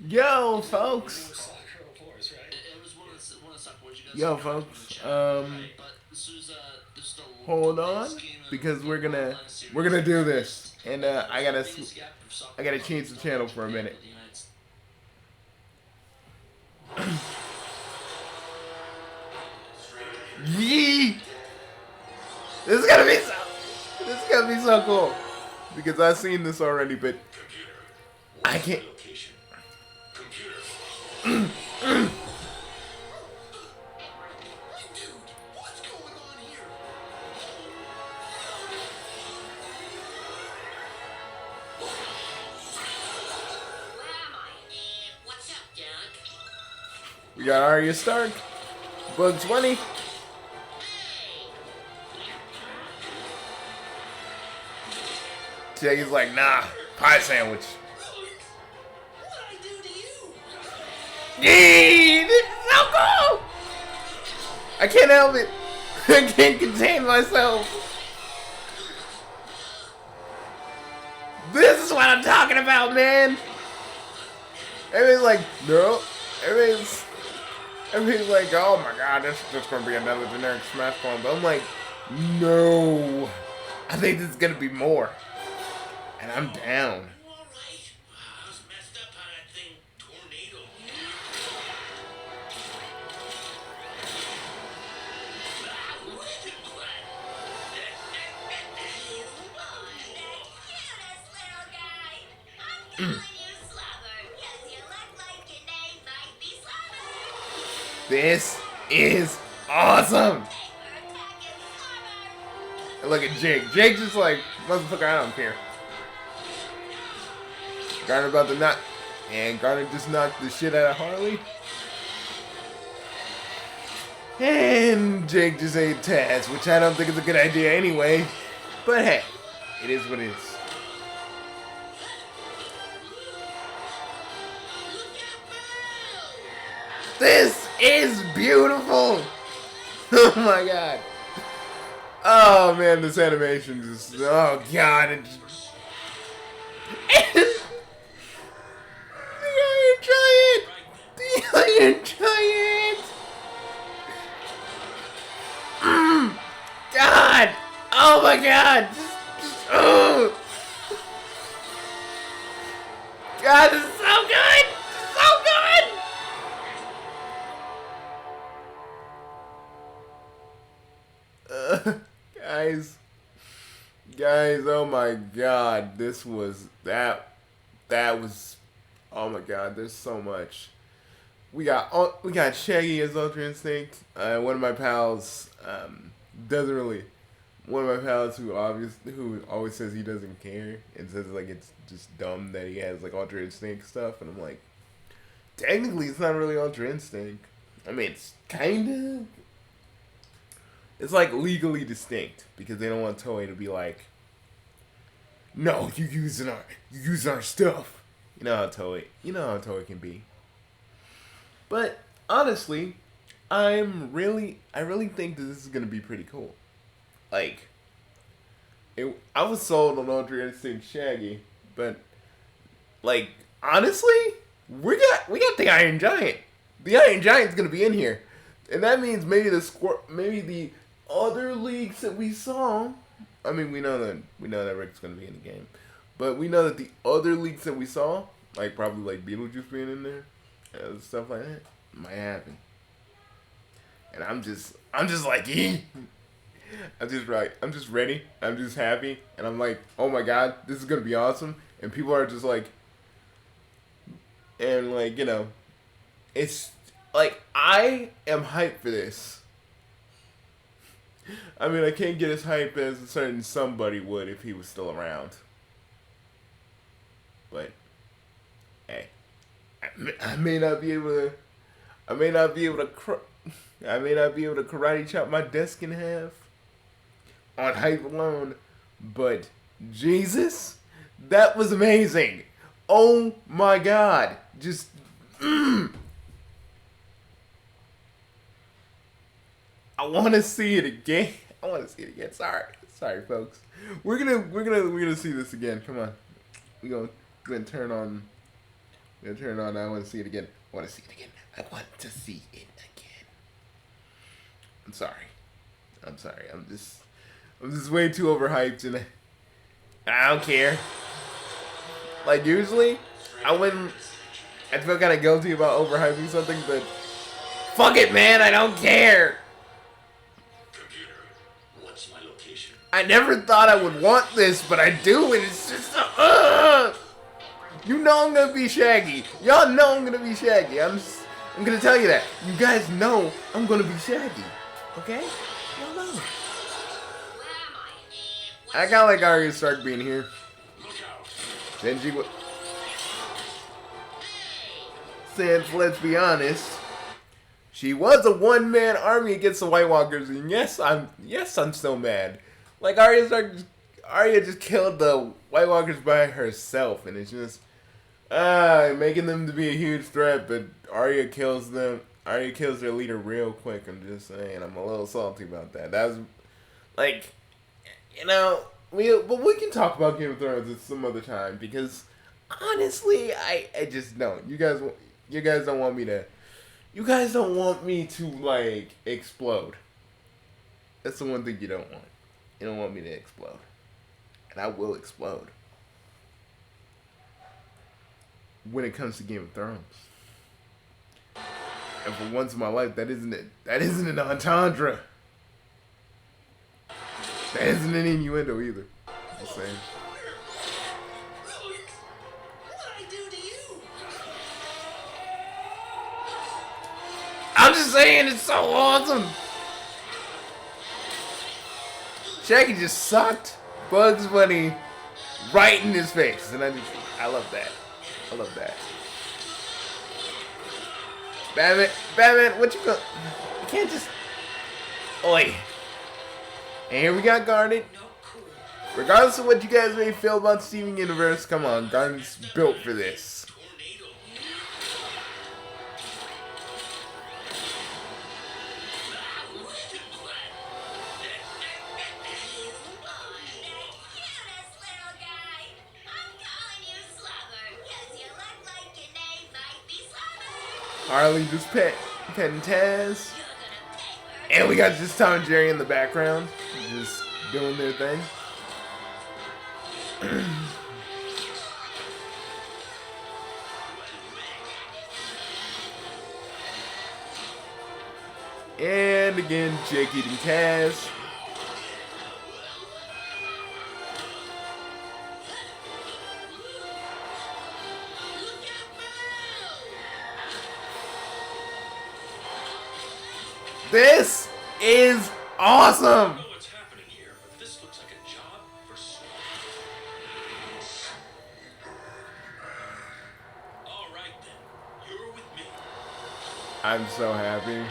Yo, folks. Yo, folks. Hold on, because we're gonna do this, and I gotta change the channel for a minute. Yee! This is gonna be so. This is gonna be so cool, because I've seen this already, but I can't. We got Arya Stark, Bugs 20. Shaggy's like, nah, pie sandwich. Yee! This is so cool! I can't help it. I can't contain myself. This is what I'm talking about, man. Everybody's like, no. Everybody's like, oh my god, this is just gonna be another generic Smash clone. But I'm like, no. I think this is gonna be more. And I'm down. This is awesome. And look at Jake. Jake just like, motherfucker, I don't care. Garner about to knock. And Garner just knocked the shit out of Harley. And Jake just ate Taz, which I don't think is a good idea anyway. But hey, it is what it is. This is beautiful. Oh my god. Oh man, this animation just, oh god. It just, the Iron Giant. The Iron Giant. God. Oh my god. Oh. God, this is so good. So good. Guys, oh my god, this was, that was, oh my god, there's so much. We got Shaggy as Ultra Instinct. One of my pals, one of my pals who always says he doesn't care and says like it's just dumb that he has like Ultra Instinct stuff, and I'm like, technically it's not really Ultra Instinct. I mean, it's kinda. It's like legally distinct because they don't want Toei to be like, no, you using our stuff. You know how Toei can be. But honestly, I really think that this is gonna be pretty cool. Like, I was sold on Ultra Instinct Shaggy, but like honestly, we got the Iron Giant. The Iron Giant's gonna be in here, and that means maybe the other leaks that we saw. I mean, we know that Rick's gonna be in the game, but we know that the other leaks that we saw, like probably like Beetlejuice being in there, stuff like that, might happen. And I'm just like, I'm just ready. I'm just happy, and I'm like, oh my god, this is gonna be awesome. And people are just like, and like it's like I am hyped for this. I mean, I can't get as hype as a certain somebody would if he was still around. But hey, I may not be able to karate chop my desk in half on hype alone. But Jesus, that was amazing. Oh my god, just. I want to see it again. Sorry, folks. We're gonna see this again. Come on. We're gonna turn on It turned on. I want to see it again. I want to see it again. I want to see it again. I'm sorry. I'm sorry. I'm just way too overhyped, and I don't care. Like usually, I wouldn't. I feel kind of guilty about overhyping something, but fuck it, man. I don't care. Computer, what's my location? I never thought I would want this, but I do, and it's just you know I'm gonna be Shaggy. Y'all know I'm gonna be Shaggy. I'm gonna tell you that. You guys know I'm gonna be Shaggy. Okay? Y'all know. I kinda like Arya Stark being here. Genji would. Since, let's be honest, she was a one-man army against the White Walkers, and yes, I'm still mad. Like Arya just killed the White Walkers by herself, and it's just making them to be a huge threat. But Arya kills them. Arya kills their leader real quick. I'm just saying, I'm a little salty about that. That was like, you know, we can talk about Game of Thrones at some other time, because honestly, I just don't. You guys don't want me to. You guys don't want me to like explode. That's the one thing you don't want. You don't want me to explode. And I will explode. When it comes to Game of Thrones. And for once in my life, that isn't an entendre. That isn't an innuendo either. Just saying. I'm just saying, it's so awesome. Shaggy just sucked Bugs Bunny right in his face, and I love that. I love that. Batman, what you go? You can't just. Oi. And here we got Garnet. Regardless of what you guys may feel about Steven Universe, come on, Garnet's built for this. Harley just petting Taz. And we got just Tom and Jerry in the background, just doing their thing. And again, Jake eating Taz. This is awesome. I don't know what's happening here, but this looks like a job for all right then, you're with me. I'm so happy.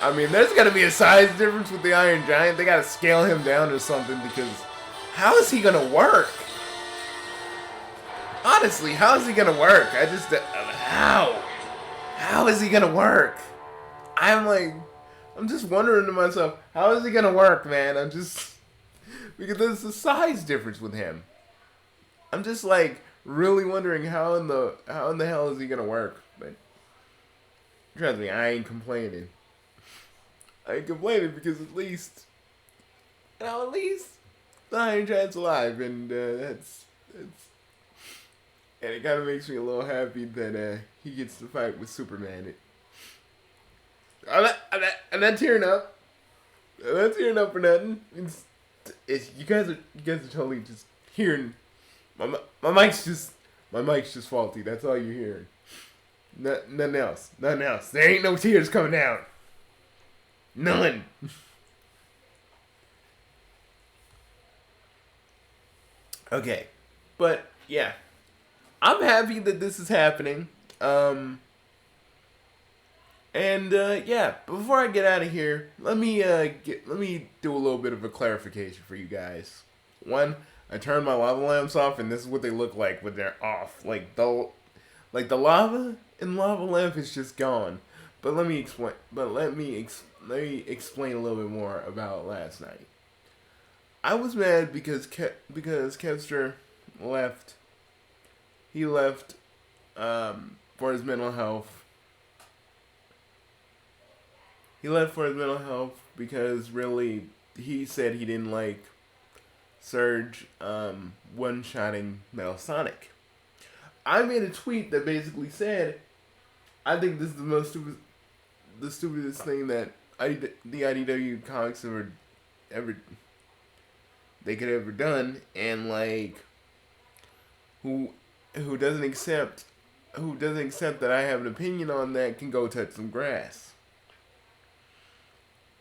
I mean, there's got to be a size difference with the Iron Giant. They got to scale him down or something, because how is he going to work? Honestly, how is he going to work? How? How is he going to work? I'm just wondering to myself, how is he going to work, man? Because there's a size difference with him. I'm just like really wondering how in the hell is he going to work? But trust me, I ain't complaining. I ain't complaining because at least the Iron Giant's alive, and that's and it kind of makes me a little happy that he gets to fight with Superman. I'm not tearing up. I'm not tearing up for nothing. You guys are totally just hearing. My mic's just faulty. That's all you're hearing. Nothing else. Nothing else. There ain't no tears coming down. None. Okay, but yeah, I'm happy that this is happening. Yeah, before I get out of here, let me do a little bit of a clarification for you guys. One, I turned my lava lamps off, and this is what they look like when they're off. Like the lava in lava lamp is just gone. But let me explain. Let me explain a little bit more about last night. I was mad because Kevster left. He left for his mental health. He left for his mental health because really he said he didn't like Surge one-shotting Metal Sonic. I made a tweet that basically said, I think this is the stupidest thing that the IDW comics ever they could have ever done, and like who doesn't accept that I have an opinion on that can go touch some grass.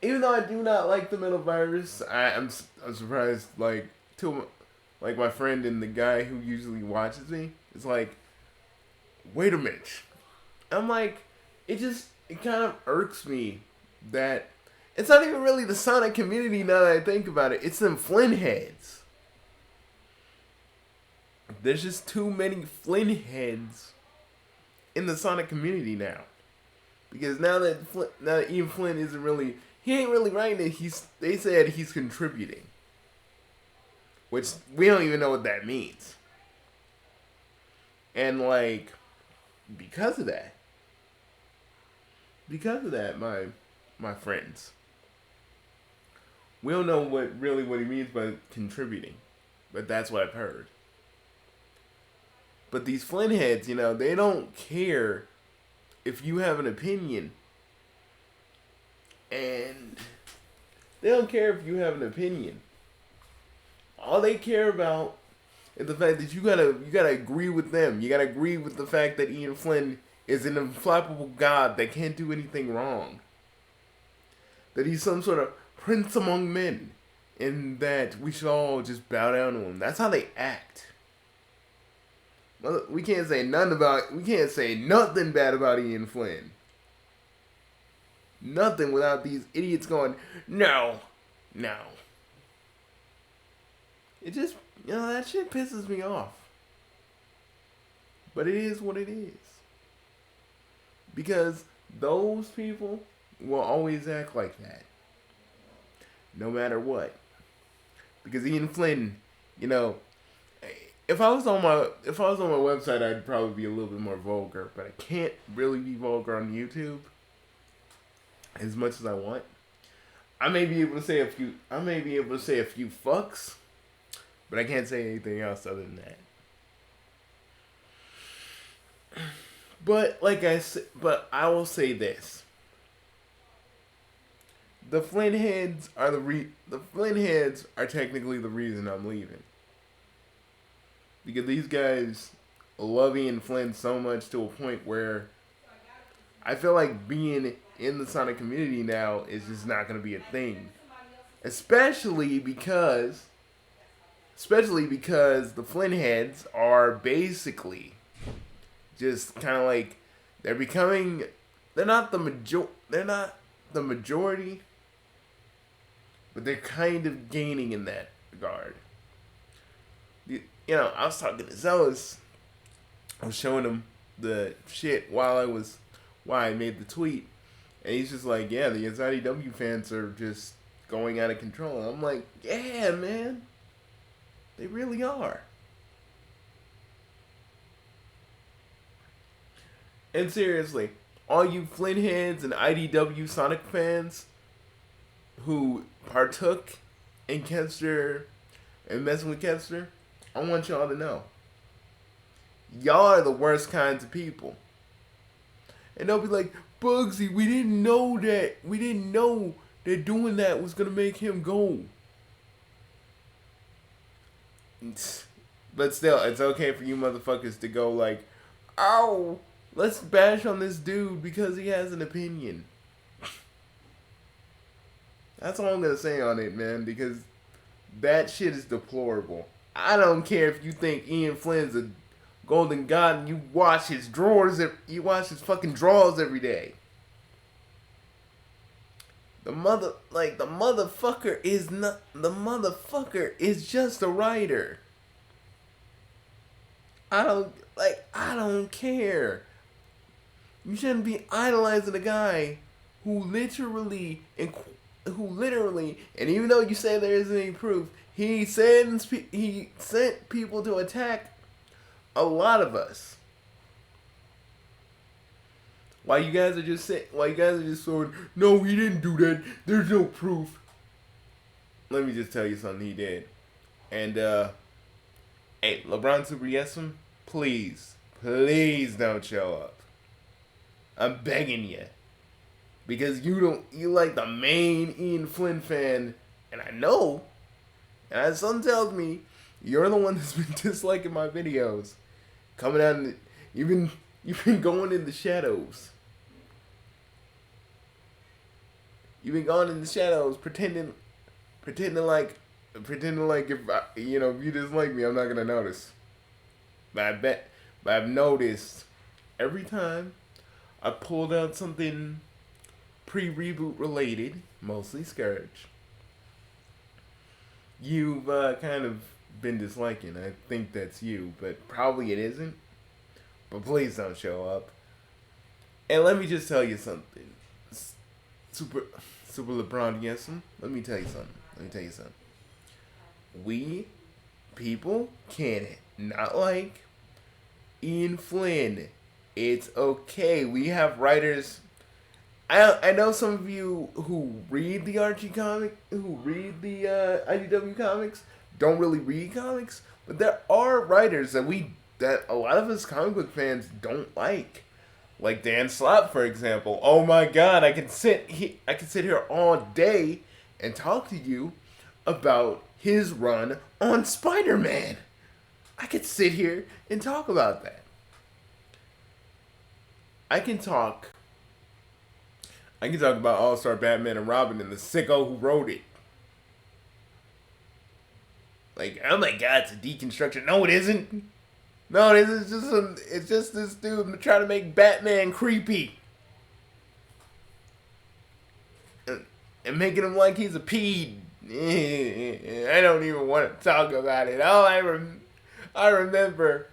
Even though I do not like the multiverse, I'm surprised. Like my friend and the guy who usually watches me is like, wait a minute. I'm like, it kind of irks me that it's not even really the Sonic community now that I think about it. It's them Flynn heads. There's just too many Flynn heads in the Sonic community now. Because now that Ian Flynn isn't really, he ain't really writing it. They said he's contributing, which we don't even know what that means. And like, because of that, my friends, we don't know what he means by contributing, but that's what I've heard. But these Flynn heads, they don't care if you have an opinion. And they don't care if you have an opinion. All they care about is the fact that you gotta agree with them. You gotta agree with the fact that Ian Flynn is an inflappable god that can't do anything wrong. That he's some sort of prince among men, and that we should all just bow down to him. That's how they act. We can't say nothing bad about Ian Flynn. Nothing without these idiots going, no. It just, that shit pisses me off. But it is what it is. Because those people will always act like that. No matter what. Because Ian Flynn, if I was on my website, I'd probably be a little bit more vulgar, but I can't really be vulgar on YouTube as much as I want. I may be able to say a few fucks, but I can't say anything else other than that. But I will say this. The Flynn heads are technically the reason I'm leaving. Because these guys love Ian Flynn so much to a point where I feel like being in the Sonic community now is just not going to be a thing. Especially because the Flynn heads are basically just kind of like, they're not the majority, but they're kind of gaining in that regard. I was talking to Zealous. I was showing him the shit while I made the tweet. And he's just like, yeah, the IDW fans are just going out of control. And I'm like, yeah, man. They really are. And seriously, all you Flynn heads and IDW Sonic fans who partook in Kester and messing with Kester, I want y'all to know. Y'all are the worst kinds of people. And they'll be like, Bugsy, we didn't know that doing that was going to make him go. But still, it's okay for you motherfuckers to go like, oh, let's bash on this dude because he has an opinion. That's all I'm going to say on it, man, because that shit is deplorable. I don't care if you think Ian Flynn's a golden god and you wash his fucking drawers every day. The motherfucker is just a writer. I don't care. You shouldn't be idolizing a guy who literally, and even though you say there isn't any proof, he sent people to attack a lot of us. Why you guys are just saying? Why you guys are just saying? No, he didn't do that. There's no proof. Let me just tell you something. He did. And hey, LeBron Super Yesum, please, please don't show up. I'm begging you, because you like the main Ian Flynn fan, and I know, and something tells me you're the one that's been disliking my videos, coming out. You've been going in the shadows. You've been going in the shadows, pretending like if if you dislike me, I'm not gonna notice. But I've noticed every time I pulled out something pre-reboot related, mostly Scourge, you've kind of been disliking. I think that's you, but probably it isn't. But please don't show up. And let me just tell you something. Super LeBron Yesum, let me tell you something. We people can not like Ian Flynn. It's okay. We have writers. I know some of you who read the Archie comic, who read the IDW comics, don't really read comics, but there are writers that a lot of us comic book fans don't like. Like Dan Slott, for example. Oh my God, I can sit here all day and talk to you about his run on Spider-Man. I could sit here and talk about that. I can talk about All-Star Batman and Robin and the sicko who wrote it. Like, oh my God, it's a deconstruction. No, it isn't. No, it's just this dude trying to make Batman creepy. And making him like he's a pede. I don't even want to talk about it. I remember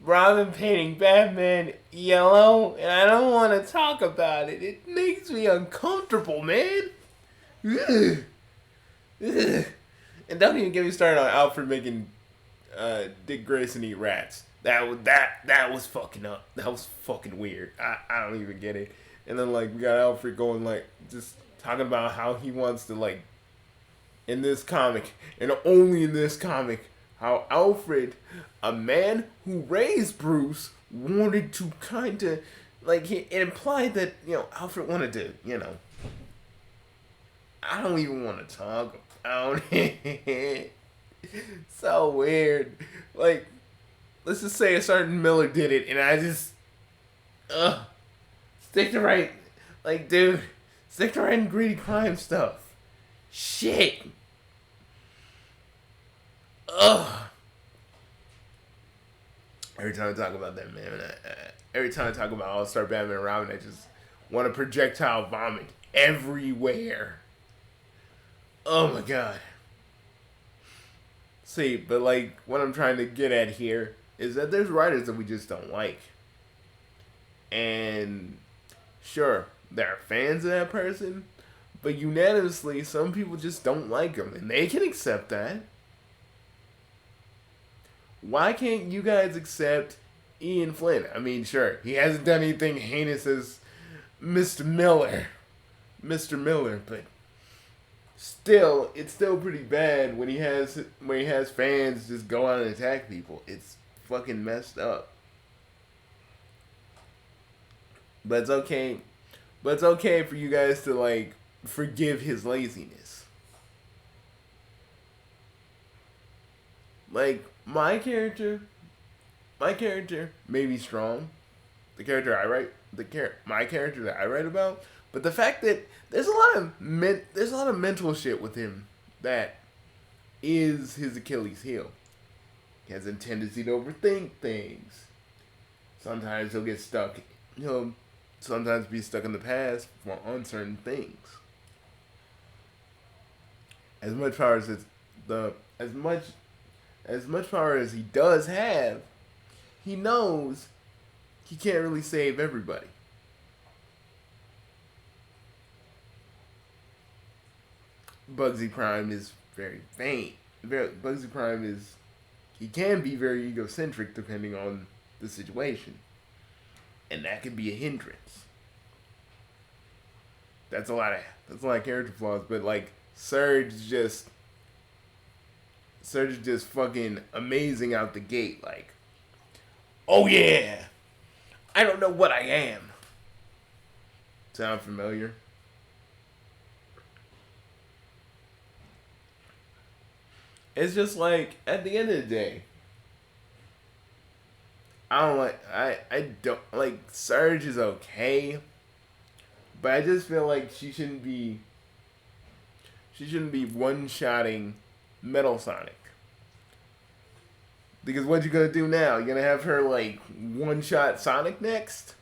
Robin painting Batman yellow, and I don't want to talk about it. It makes me uncomfortable, man. Ugh. Ugh. And don't even get me started on Alfred making Dick Grayson eat rats. That was fucking up. That was fucking weird. I don't even get it. And then like we got Alfred going like just talking about how he wants to like in this comic and only in this comic how Alfred, a man who raised Bruce, wanted to kind of like it implied that Alfred wanted to I don't even want to talk about it. So weird. Like, let's just say a certain Miller did it, and I just, stick to right, like, dude, stick to writing greedy crime stuff. Shit. Every time I talk about that, man, every time I talk about All-Star Batman and Robin, I just want to projectile vomit everywhere. Oh my God. See, but like what I'm trying to get at here is that there's writers that we just don't like. And sure, there are fans of that person, but unanimously some people just don't like them, and they can accept that. Why can't you guys accept Ian Flynn? I mean, sure, he hasn't done anything heinous as Mr. Miller, but still, it's still pretty bad when he has fans just go out and attack people. It's fucking messed up. But it's okay. But it's okay for you guys to like forgive his laziness. Like my character may be strong. The character I write, my character that I write about. But the fact that there's a lot of mental shit with him that is his Achilles heel. He has a tendency to overthink things. Sometimes he'll get stuck. He'll sometimes be stuck in the past for uncertain things. As much power as he does have, he knows he can't really save everybody. Bugsy Prime is very vain. Bugsy Prime he can be very egocentric depending on the situation. and that could be a hindrance. That's a lot of character flaws, but like Surge is just fucking amazing out the gate. Like, oh yeah, I don't know what I am. Sound familiar? It's just like at the end of the day, I don't like Surge is okay, but I just feel like she shouldn't be one-shotting Metal Sonic. Because what you gonna do now? You gonna have her like one-shot Sonic next?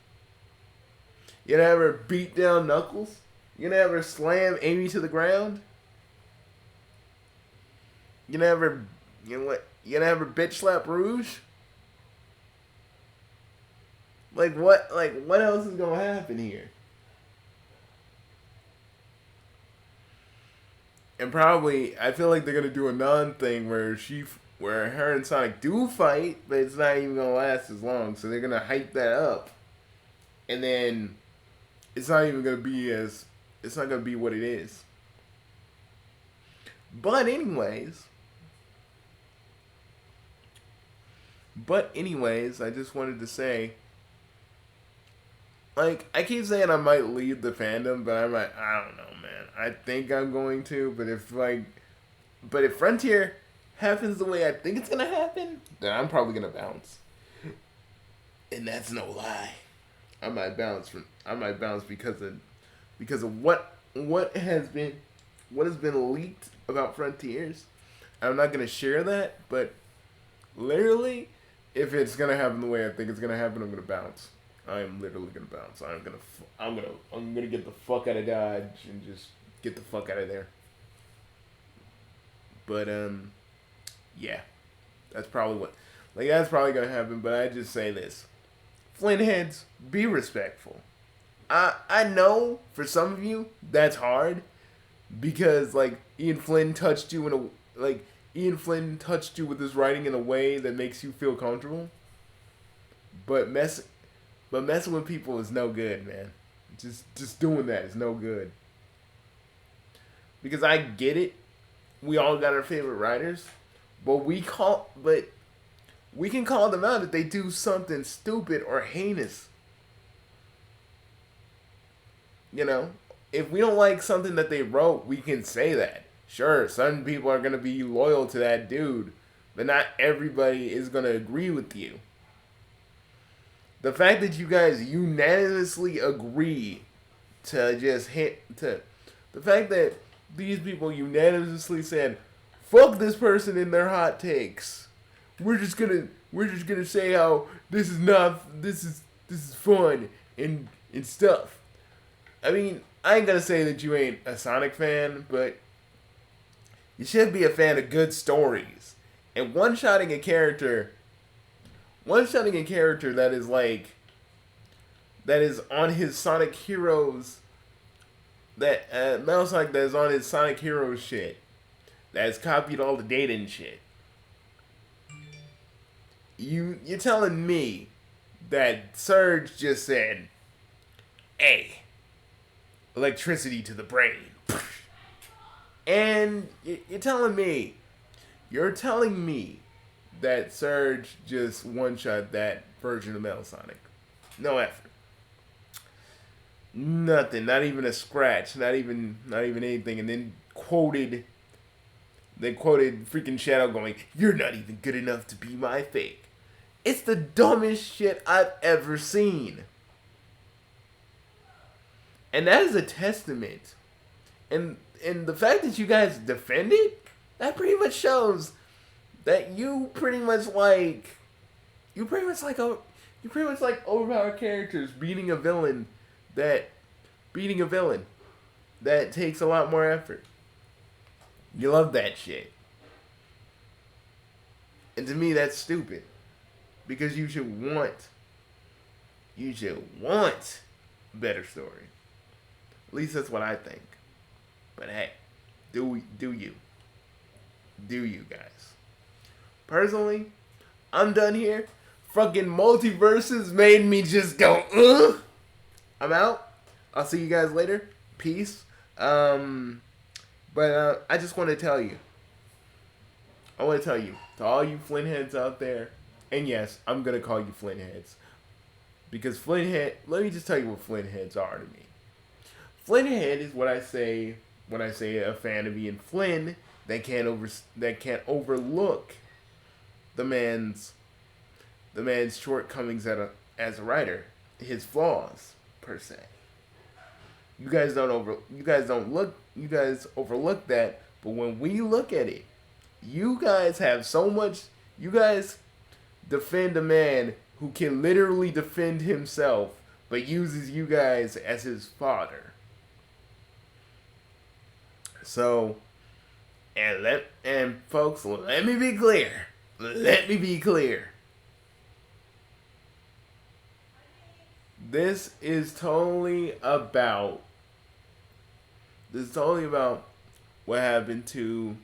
You gonna have her beat down Knuckles? You gonna have her slam Amy to the ground? You gonna have her, you know what? You gonna have her bitch slap Rouge? Like what? Like what else is gonna happen here? And probably, I feel like they're gonna do a non-thing where her and Sonic do fight, but it's not even gonna last as long. So they're gonna hype that up, and then it's not even gonna be it's not gonna be what it is. But anyways, I just wanted to say, like, I keep saying I might leave the fandom, but I don't know, man. I think I'm going to, but if Frontier happens the way I think it's gonna happen, then I'm probably gonna bounce. And that's no lie. I might bounce because of what has been leaked about Frontiers. I'm not gonna share that, but literally, if it's gonna happen the way I think it's gonna happen, I'm gonna bounce. I am literally gonna bounce. I'm gonna get the fuck out of Dodge and just get the fuck out of there. But yeah, that's probably gonna happen. But I just say this: Flynn heads, be respectful. I know for some of you that's hard because like Ian Flynn touched you with his writing in a way that makes you feel comfortable. But messing with people is no good, man. Just doing that is no good. Because I get it. We all got our favorite writers, but we can call them out if they do something stupid or heinous. You know, if we don't like something that they wrote, we can say that. Sure, some people are gonna be loyal to that dude, but not everybody is gonna agree with you. The fact that you guys unanimously agree the fact that these people unanimously said, "Fuck this person in their hot takes. We're just gonna say how this is fun and stuff." I mean, I ain't gonna say that you ain't a Sonic fan, but you should be a fan of good stories. And one-shotting a character that is on his Sonic Heroes, Metal Sonic that is on his Sonic Heroes shit, that has copied all the data and shit. You're telling me that Surge just said, "Hey, electricity to the brain," and you're telling me that Surge just one-shot that version of Metal Sonic. No effort. Nothing. Not even a scratch. Not even anything. And then quoted freaking Shadow going, "You're not even good enough to be my fake." It's the dumbest shit I've ever seen. And that is a testament. And the fact that you guys defend it, that pretty much shows that you pretty much like overpowered characters beating a villain that takes a lot more effort. You love that shit. And to me that's stupid. Because you should want better story. At least that's what I think. But hey, do you guys? Personally, I'm done here. fucking multiverses made me just go, I'm out. I'll see you guys later. Peace. But I just want to tell you. I want to tell you, to all you Flint heads out there, and yes, I'm going to call you Flint heads. Because let me just tell you what Flint heads are to me. Flint head is what I say when I say a fan of Ian Flynn that can't overlook the man's shortcomings as a writer, his flaws per se. You guys overlook that, but when we look at it, you guys defend a man who can literally defend himself, but uses you guys as his fodder. So, and folks, let me be clear. Let me be clear. This is totally about what happened to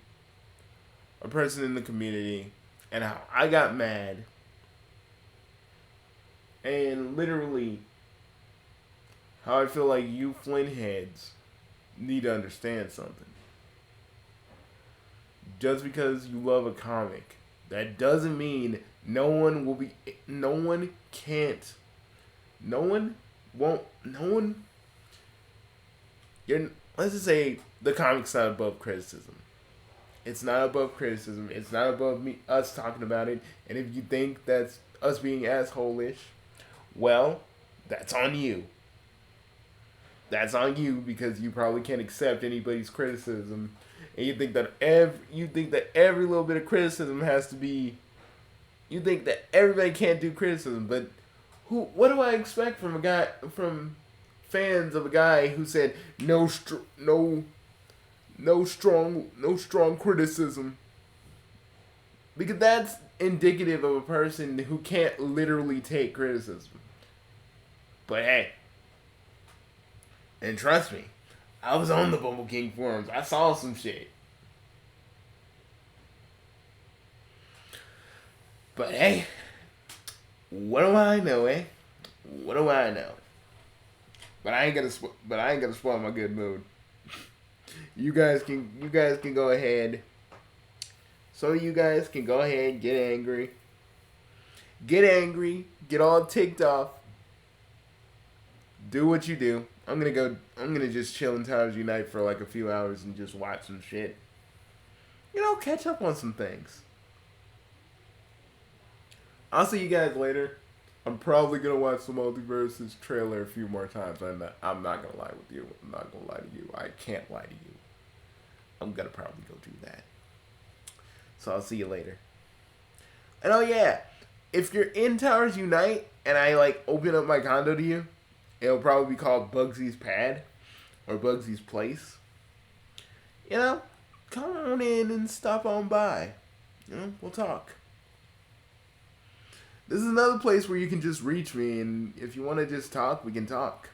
a person in the community and how I got mad. And literally, how I feel like you Flint heads need to understand something. Just because you love a comic, that doesn't mean let's just say the comic's not above criticism. It's not above criticism. It's not above us talking about it. And if you think that's us being asshole-ish, well, that's on you. That's on you because you probably can't accept anybody's criticism, and you think that every little bit of criticism has to be. You think that everybody can't do criticism, but what do I expect from fans of a guy who said no strong criticism? Because that's indicative of a person who can't literally take criticism. But hey, and trust me, I was on the Bumble King forums. I saw some shit. But hey, what do I know, eh? What do I know? But I ain't gonna spoil my good mood. You guys can go ahead. So you guys can go ahead and get angry. Get all ticked off. Do what you do. I'm gonna just chill in Towers Unite for like a few hours and just watch some shit. Catch up on some things. I'll see you guys later. I'm probably gonna watch the Multiversus trailer a few more times. I'm not gonna lie with you. I'm not gonna lie to you. I can't lie to you. I'm gonna probably go do that. So I'll see you later. And oh yeah, if you're in Towers Unite and I open up my condo to you, it'll probably be called Bugsy's Pad or Bugsy's Place. Come on in and stop on by. We'll talk. This is another place where you can just reach me, and if you want to just talk, we can talk.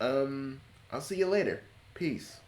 I'll see you later. Peace.